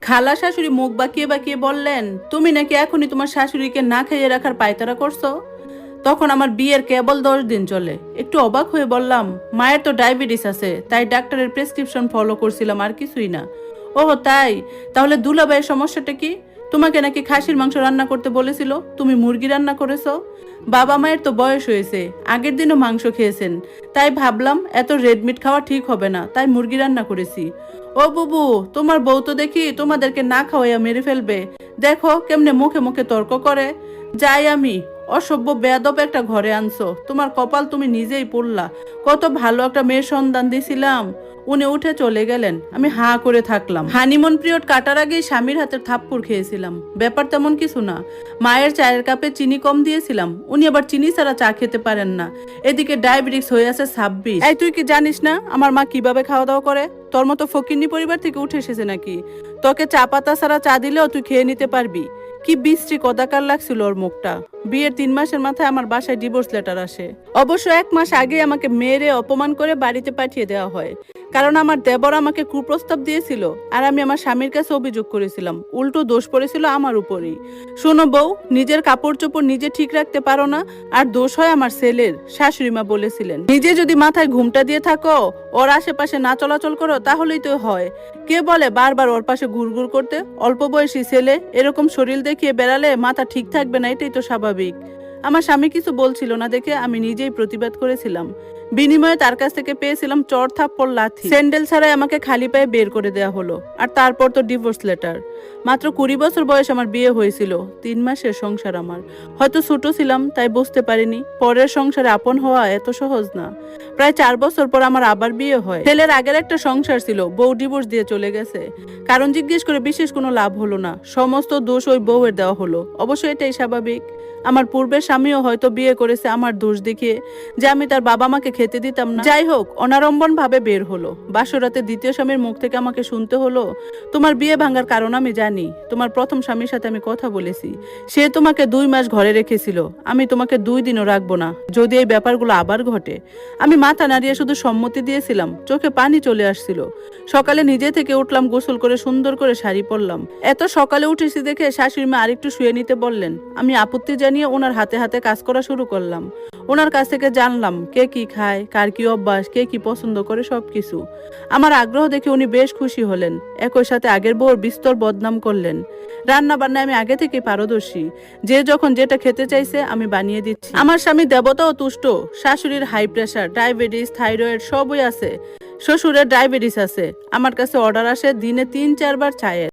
খালা শাশুড়ি মুখ বাঁকিয়ে বাঁকিয়ে বললেন, তুমি নাকি এখনই তোমার শাশুড়িকে না খাইয়ে রাখার পায়তারা করছো। তখন আমার বিয়ের কেবল 10 দিন চলে। একটু অবাক হয়ে বললাম, মায়ের তো ডায়াবেটিস আছে, তাই ডাক্তারের প্রেসক্রিপশন ফলো করছিলাম, আর কিছুই না। ওহ তাই, তাহলে দুলাভাইয়ের সমস্যাটা কি? তোমাকে নাকি খাসির মাংস রান্না করতে বলেছিল, তুমি মুরগি রান্না করেছো। বাবা মায়ের তো বয়স হয়েছে, আগের দিনও মাংস খেয়েছেন, তাই ভাবলাম এত রেডমিট খাওয়া ঠিক হবে না, তাই মুরগি রান্না করেছি। ও বুবু, তোমার বউ তো দেখি তোমাদেরকে না খাওয়াইয়া মেরে ফেলবে। দেখো কেমনে মুখে মুখে তর্ক করে। যাই আমি, অসভ্য বেয়াদব একটা ঘরে আনছো, তোমার কপাল তুমি নিজেই পড়লা। কত ভালো একটা মেয়ের সন্ধান দিছিলাম, উনি উঠে চলে গেলেন। আমি হাঁ করে থাকলাম। হানিমুন পিরিয়ড কাটার আগেই স্বামীর হাতের থাপ্পড় খেয়েছিলাম। ব্যাপার তেমন কিছু না, মায়ের চায়ের কাপে চিনি কম দিয়েছিলাম, উনি আবার চিনি ছাড়া চা খেতে পারেন না। এদিকে ডায়াবেটিস হয়ে আছে 26। এই তুই কি জানিস না আমার মা কিভাবে খাওয়া দাওয়া করে? তোর মতো ফকিন্নি পরিবার থেকে উঠে এসেছে নাকি? তোকে চা পাতা ছাড়া চা দিলেও তুই খেয়ে নিতে পারবি। কি বিশ্রী কদাকার লাগছিল ওর মুখটা। বিয়ের 3 মাসের মাথায় আমার বাসায় ডিভোর্স লেটার আসে। অবশ্য 1 মাস আগে আমাকে মেরে অপমান করে বাড়িতে পাঠিয়ে দেওয়া হয়, কারণ আমার দেবর আমাকে কুপ্রস্তাব দিয়েছিল, আর আমি আমার স্বামীর কাছে অভিযোগ করেছিলাম। উল্টো দোষ পড়েছিল আমার উপরেই। শোনো বউ, নিজের কাপড় চোপড় নিজে ঠিক রাখতে পারো না, আর দোষ হয় আমার ছেলের। শাশুড়ি মা বলেছিলেন, নিজে যদি মাথায় ঘুমটা দিয়ে থাকো, ওর আশেপাশে না চলাচল করো, তাহলেই তো হয়। কে বলে বারবার ওর পাশে ঘুরঘুর করতে? অল্প বয়সী ছেলে, এরকম শরীর দেখিয়ে বেড়ালে মাথা ঠিক থাকবে না, এটাই তো স্বাভাবিক। আমার স্বামী কিছু বলছিল না দেখে আমি নিজেই প্রতিবাদ করেছিলাম। বিনিময়ে তার কাছ থেকে পেয়েছিলাম চড় থাপ্পড় লাথি। স্যান্ডেল ছাড়াই আমাকে খালি পায়ে বের করে দেওয়া হলো। আর তারপর তো ডিভোর্স লেটার। মাত্র 20 বছর বয়স আমার বিয়ে হয়েছিল, 3 মাসের সংসার আমার। হয়তো ছোট ছিলাম তাই বুঝতে পারিনি পরের সংসারে আপন হওয়া এত সহজ না। প্রায় 4 বছর পর আমার আবার বিয়ে হয়। ছেলের আগের একটা সংসার ছিল, বউ ডিভোর্স দিয়ে চলে গেছে। কারণ জিজ্ঞেস করে বিশেষ কোনো লাভ হলো না, সমস্ত দোষ ওই বউয়ের দেওয়া হলো। অবশ্য এটাই স্বাভাবিক। আমার পূর্বের স্বামীও হয়তো বিয়ে করেছে আমার দোষ দেখিয়ে, যে আমি তার বাবা মাকে খেতে দিতাম না। যাই হোক, অনারম্বন ভাবে বের হলো। বাসরাতে দ্বিতীয় স্বামীর মুখ থেকে আমাকে শুনতে হলো, তোমার বিয়ে ভাঙার কারণ আমি জানি। তোমার প্রথম স্বামীর সাথে আমি কথা বলেছি, সে তোমাকে 2 মাস ঘরে রেখেছিল। আমি তোমাকে 2 দিনও রাখবো না যদি এই ব্যাপারগুলো আবার ঘটে। আমি মাথা নাড়িয়ে শুধু সম্মতি দিয়েছিলাম, চোখে পানি চলে আসছিল। সকালে নিজে থেকে উঠলাম, গোসল করে সুন্দর করে শাড়ি পরলাম। এত সকালে উঠেছি দেখে শাশুড়ি মা আরেকটু শুয়ে নিতে বললেন। আমি আপত্তি জানিয়ে ওনার হাতে হাতে কাজ করা শুরু করলাম। ওনার কাছ থেকে জানলাম কে কি খায়, কার কি অভ্যাস, কে কি পছন্দ করে, সবকিছু। আমার আগ্রহ দেখে উনি বেশ খুশি হলেন। একই সাথে আগের বউর বিস্তর বদনাম করলেন। রান্না বান্নায় আমি আগে থেকে পারদর্শী, যে যখন যেটা খেতে চাইছে আমি বানিয়ে দিচ্ছি। আমার স্বামী দেবতাও তুষ্ট। শাশুড়ির হাই প্রেশার, ডায়াবেটিস, থাইরয়েড সবই আছে। শ্বশুরের ডায়াবেটিস আছে। আমার কাছে অর্ডার আসে দিনে 3-4 বার চায়ের।